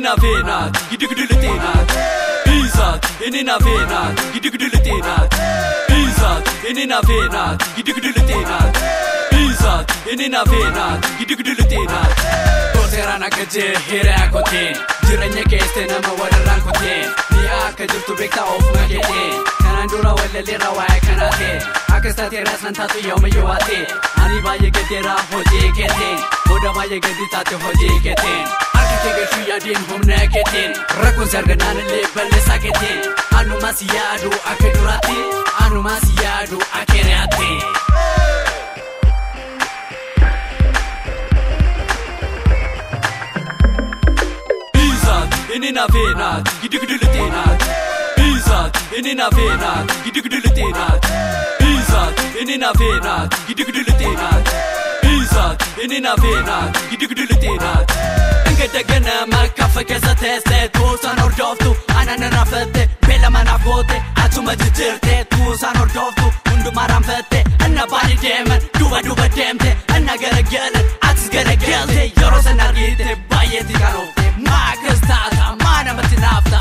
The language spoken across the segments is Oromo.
inina venat, gidigudulutinat. Bizat, inina venat, gidigudulutinat. Bizat, inina venat, gidigudulutinat. Bizat, inina venat, gidigudulutinat. Koterana kaje hira kotin, jiranya keste nama wadaran kotin. Dia kajurtu bekta of magetin, kanan dura wala lira waya kanate. Akastati rasnan tatu yom yuwate, ani baye gadera hoje ketin, boda baye gadita te hoje ketin. Architect shuya din humna ketin, rakun sarganan le balle saketin. Anu masiyadu akedurati, anu masiyadu akerati. Inina venat, gidigudulutinat. Bizat, inina venat, gidigudulutinat. Bizat, inina venat, gidigudulutinat. Bizat, inina venat, gidigudulutinat. Engedegana markafa keza teste, tu san ordoftu, anan rafete, bela manafote, atuma jijirte, tu san ordoftu, undu maramfete, anna bani demen, duba demte, anna garagalan, atis garagalte, yoros anargite, bayeti kanofte. Makastata, mana matinafta.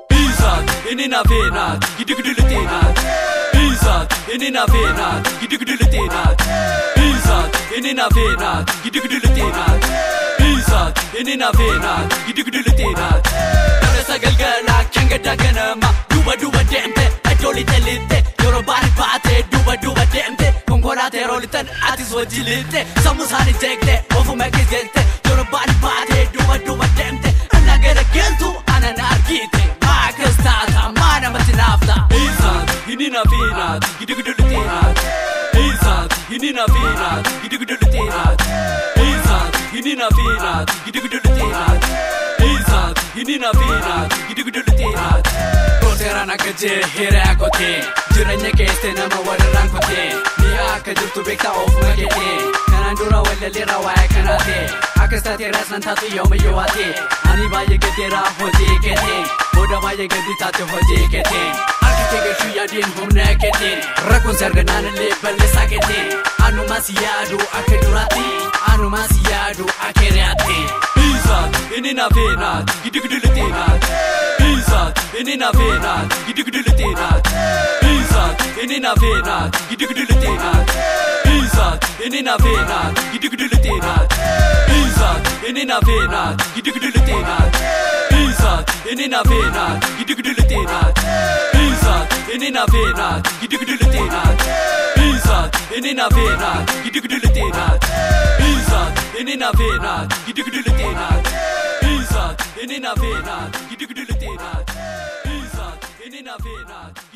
Bizat, inina venat, gidigudulutinat. Bizat, inina venat, gidigudulutinat. Bizat, inina venat, gidigudulutinat. Bizat, inina venat, gidigudulutinat. Darasa galgala, kengada ganama, duba demte, adoli telite, yorobani bate, duba demte. Konkolate rolitan atis wajilite, samusani jekte, ofu mekis gekte, yorobani bate, duba demte. Anna gara geltu, anana argite, makastata, mana matinafta. Bizat, inina venat, gidigudulutinat. Bizat, inina venat, gidigudulutinat. Bizat, inina venat, gidigudulutinat. Bizat, inina venat, gidigudulutinat. Koterana kaje hira kotin, jiranya keste nama wadaran kotin. Dia kajurtu bekta of magetin, kanan dura wala lira waya kanate. Akastati rasnan tatu yom yuwate, ani baye gadera hoje ketin, boda baye gadita te hoje ketin. Architect shuya din humna ketin, rakun sarganan le balle saketin. Anu masiyadu akedurati, anu masiyadu akerati. Bizat, inina venat, gidigudulutinat. Bizat, inina venat, gidigudulutinat. Bizat, inina venat, gidigudulutinat. Bizat, inina venat, gidigudulutinat. Bizat, inina venat, gidigudulutinat. Bizat, inina venat, gidigudulutinat. Bizat, inina venat, gidigudulutinat. Bizat, inina venat, gidigudulutinat. Bizat, inina venat, gidigudulutinat. Bizat, inina venat, gidigudulutinat. Bizat, inina venat.